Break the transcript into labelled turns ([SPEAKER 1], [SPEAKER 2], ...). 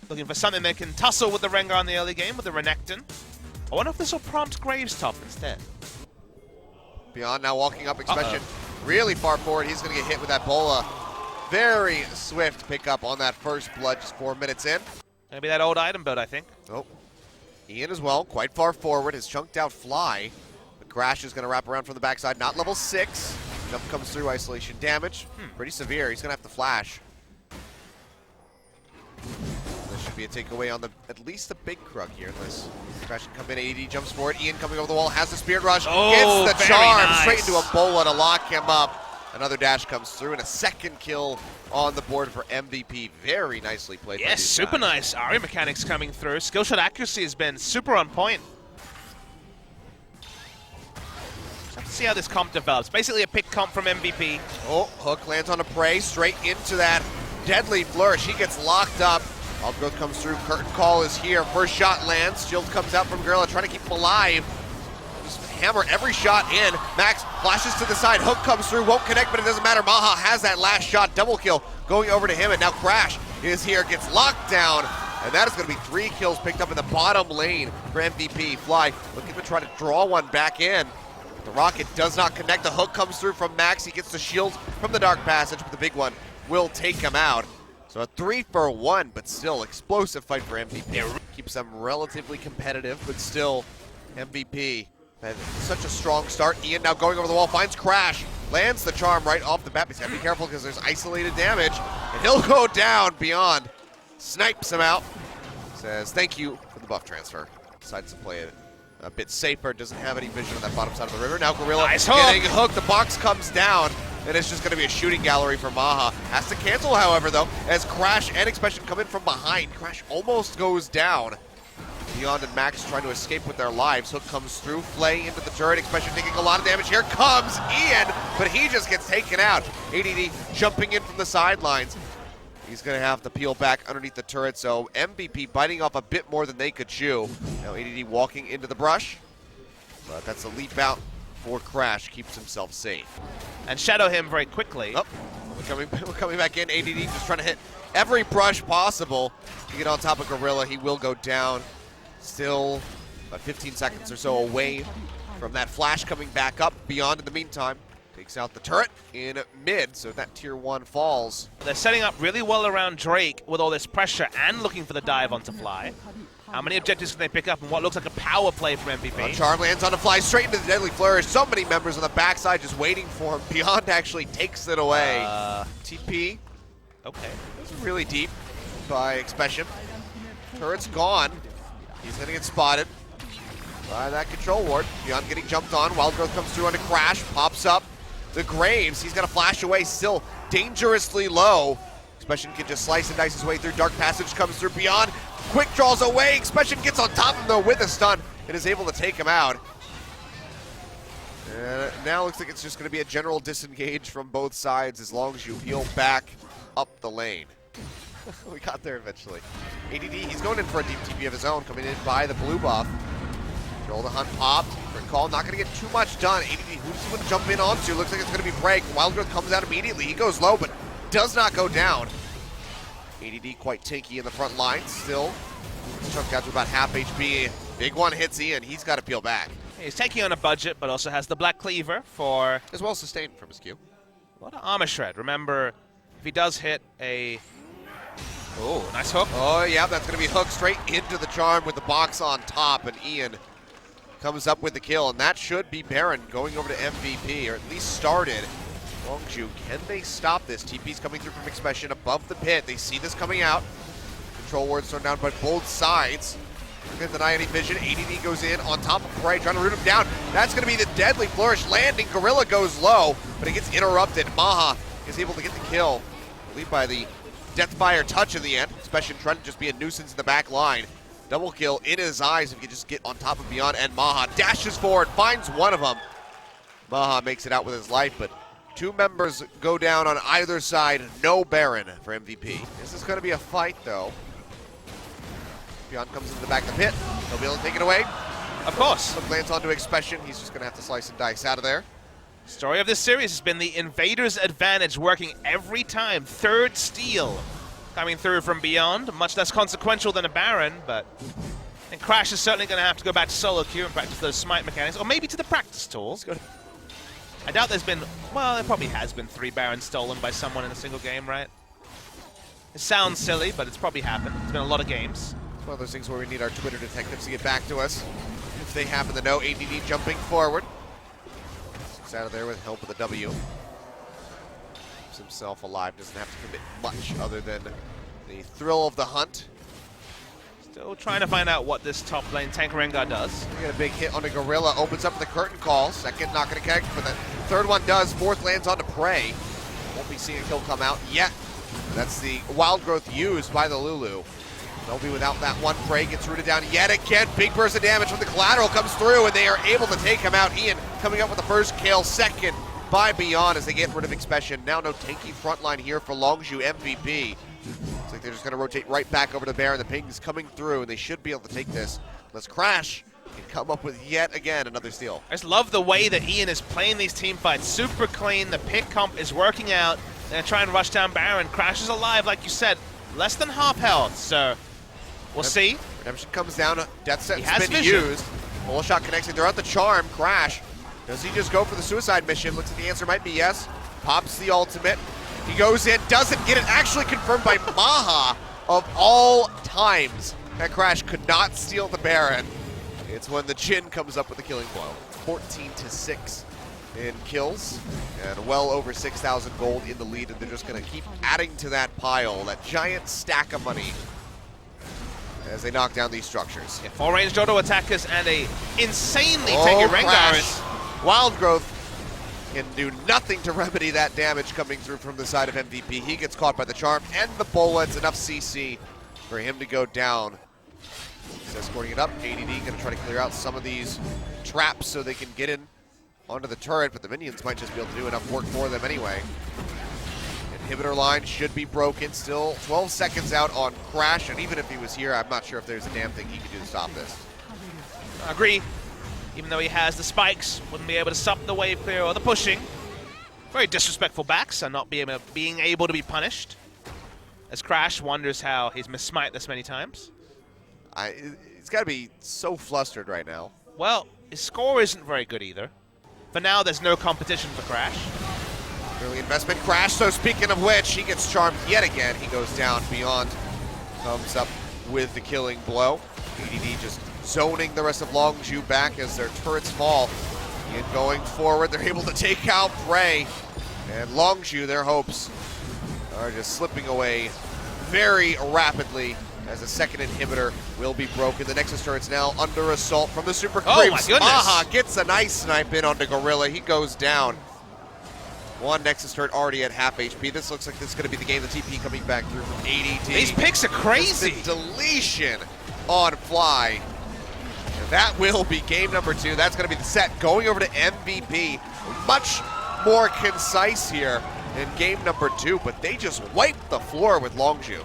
[SPEAKER 1] Looking for something that can tussle with the Rengar in the early game with the Renekton. I wonder if this will prompt Graves top instead.
[SPEAKER 2] Beyond now walking up EXPESSION really far forward. He's going to get hit with that bola. Very swift pickup on that first blood, just 4 minutes in.
[SPEAKER 1] Maybe that old item build, I think.
[SPEAKER 2] Oh, Ian as well, quite far forward. His chunked out fly. The crash is going to wrap around from the backside. Not level 6. Jump comes through, isolation damage. Pretty severe. He's going to have to flash. This should be a takeaway on the at least the big Krug here. Unless Crash can come in, AD jumps forward. Ian coming over the wall, has the Spirit Rush.
[SPEAKER 1] Oh,
[SPEAKER 2] gets the charm straight into a bola to lock him up. Another dash comes through and a second kill on the board for MVP. Very nicely played.
[SPEAKER 1] Yes, super nice. Ahri mechanics coming through. Skill shot accuracy has been super on point. Just have to see how this comp develops. Basically a pick comp from MVP.
[SPEAKER 2] Oh, hook lands on a prey straight into that deadly flourish. He gets locked up. Outgrowth comes through. Curtain call is here. First shot lands. Shield comes out from Gorilla, trying to keep him alive. Just hammer every shot in. Max flashes to the side. Hook comes through. Won't connect, but it doesn't matter. Maha has that last shot. Double kill going over to him, and now Crash is here. Gets locked down, and that is going to be 3 kills picked up in the bottom lane for MVP. Fly looking to try to draw one back in. The rocket does not connect. The hook comes through from Max. He gets the shield from the Dark Passage, but the big one will take him out. So a 3-for-1, but still explosive fight for MVP. Keeps them relatively competitive, but still MVP had such a strong start. Ian now going over the wall, finds Crash, lands the charm right off the bat. He's got to be careful because there's isolated damage, and he'll go down. Beyond snipes him out. Says thank you for the buff transfer. Decides to play it a bit safer. Doesn't have any vision on that bottom side of the river. Now Gorilla getting hooked. The box comes down. And it's just going to be a shooting gallery for Maha. Has to cancel, however, though, as Crash and EXPESSION come in from behind. Crash almost goes down. Beyond and Max trying to escape with their lives. Hook comes through, Flay into the turret. EXPESSION taking a lot of damage. Here comes Ian, but he just gets taken out. ADD jumping in from the sidelines. He's going to have to peel back underneath the turret, so MVP biting off a bit more than they could chew. Now ADD walking into the brush, but that's a leap out for Crash, keeps himself safe.
[SPEAKER 1] And shadow him very quickly.
[SPEAKER 2] Oh, we're coming back in. ADD just trying to hit every brush possible to get on top of Gorilla. He will go down. Still about 15 seconds or so away from that flash coming back up. Beyond in the meantime takes out the turret in mid, so that tier 1 falls.
[SPEAKER 1] They're setting up really well around Drake with all this pressure and looking for the dive onto Fly. How many objectives can they pick up in what looks like a power play from MVP?
[SPEAKER 2] Charm lands on a fly straight into the deadly flourish. So many members on the backside just waiting for him. Beyond actually takes it away. TP.
[SPEAKER 1] Okay.
[SPEAKER 2] This is really deep by EXPESSION. Turret's gone. He's going to get spotted by that control ward. Beyond getting jumped on. Wild Growth comes through on a Crash. Pops up the Graves. He's going to flash away. Still dangerously low. EXPESSION can just slice and dice his way through. Dark Passage comes through. Beyond quick draws away. EXPESSION gets on top of him though with a stun and is able to take him out. And now looks like it's just going to be a general disengage from both sides as long as you peel back up the lane. We got there eventually. ADD, he's going in for a deep TP of his own, coming in by the blue buff. Control the hunt popped. Call not going to get too much done. ADD, who's he going to jump in onto? Looks like it's going to be Break. Wild Growth comes out immediately. He goes low, but does not go down. ADD quite tanky in the front line still. Chunked out to about half HP. Big one hits Ian. He's got to peel back.
[SPEAKER 1] He's taking on a budget, but also has the Black Cleaver for...
[SPEAKER 2] as well sustained from his Q.
[SPEAKER 1] A lot of armor shred. Remember, if he does hit a... oh, nice hook.
[SPEAKER 2] Oh, yeah, that's going to be hooked straight into the charm with the box on top, and Ian comes up with the kill, and that should be Baron going over to MVP, or at least started. LONGZHU, can they stop this? TP's coming through from EXPESSION above the pit. They see this coming out. Control wards thrown down by both sides. Can't deny any vision. ADD goes in on top of Prey, trying to root him down. That's going to be the deadly flourish landing. Gorilla goes low, but it gets interrupted. Maha is able to get the kill. Lead by the Deathfire touch in the end. EXPESSION trying to just be a nuisance in the back line. Double kill in his eyes if he can just get on top of Beyond, and Maha dashes forward, finds one of them. Maha makes it out with his life, but 2 members go down on either side. No Baron for MVP. This is going to be a fight, though. Beyond comes into the back of the pit. He'll be able to take it away.
[SPEAKER 1] Of course.
[SPEAKER 2] Hook lands onto EXPESSION. He's just going to have to slice and dice out of there.
[SPEAKER 1] Story of this series has been the Invaders' advantage working every time. Third steal coming through from beyond. Much less consequential than a Baron, but I think Crash is certainly going to have to go back to solo queue and practice those smite mechanics, or maybe to the practice tools. I doubt there's been, well, there probably has been 3 Barons stolen by someone in a single game, right? It sounds silly, but it's probably happened. It's been a lot of games.
[SPEAKER 2] It's one of those things where we need our Twitter detectives to get back to us if they happen to know. ADD jumping forward. He's out of there with help of the W. Keeps himself alive, doesn't have to commit much other than the thrill of the hunt.
[SPEAKER 1] Still trying to find out what this top lane tank Rengar does.
[SPEAKER 2] We get a big hit on the Gorilla, opens up the curtain call. Second not going to connect, but the third one does. Fourth lands on to Prey. Won't be seeing a kill come out yet. That's the wild growth used by the Lulu. They'll be without that one. Prey gets rooted down yet again. Big burst of damage from the collateral comes through, and they are able to take him out. Ian coming up with the first kill, second by Beyond as they get rid of EXPESSION. Now no tanky front line here for LONGZHU MVP. Looks like they're just going to rotate right back over to Baron. The ping is coming through, and they should be able to take this. Let's Crash and come up with yet again another steal.
[SPEAKER 1] I just love the way that Ian is playing these team fights. Super clean. The pick comp is working out. They're going to try and rush down Baron. Crash is alive, like you said. Less than half health, so we'll see.
[SPEAKER 2] Redemption comes down. Death set
[SPEAKER 1] has
[SPEAKER 2] spin used. Full shot connecting. They're at the charm. Crash. Does he just go for the suicide mission? Looks like the answer might be yes. Pops the ultimate. He goes in, doesn't get it. Actually confirmed by MAHA of all times. That Crash could not steal the Baron. It's when the Jhin comes up with the killing blow. 14-6 in kills and well over 6,000 gold in the lead, and they're just going to keep adding to that pile, that giant stack of money as they knock down these structures.
[SPEAKER 1] Yeah, 4 ranged auto attackers and a insanely tanky Rengar is
[SPEAKER 2] Wild growth can do nothing to remedy that damage coming through from the side of MVP. He gets caught by the charm and the bullets. Enough CC for him to go down. He's escorting it up. ADD going to try to clear out some of these traps so they can get in onto the turret, but the minions might just be able to do enough work for them anyway. Inhibitor line should be broken. Still 12 seconds out on Crash, and even if he was here, I'm not sure if there's a damn thing he could do to stop this.
[SPEAKER 1] I agree. Even though he has the spikes, wouldn't be able to stop the wave clear or the pushing. Very disrespectful backs and not being able to be punished. As Crash wonders how he's missed smite this many times.
[SPEAKER 2] He's got to be so flustered right now.
[SPEAKER 1] Well, his score isn't very good either. For now, there's no competition for Crash.
[SPEAKER 2] Early investment Crash, so speaking of which, he gets charmed yet again. He goes down. Beyond comes up with the killing blow. ADD just zoning the rest of LONGZHU back as their turrets fall. And going forward, they're able to take out Prey. And LONGZHU, their hopes are just slipping away very rapidly as the second inhibitor will be broken. The Nexus turret's now under assault from the Super Creeps.
[SPEAKER 1] Oh my goodness!
[SPEAKER 2] MAHA gets a nice snipe in onto Gorilla. He goes down. One Nexus turret already at half HP. This looks like this is going to be the game. The TP coming back through from ADD.
[SPEAKER 1] These picks are crazy.
[SPEAKER 2] The deletion on Fly. And that will be game number 2. That's going to be the set going over to MVP. Much more concise here in game number 2, but they just wiped the floor with LONGZHU.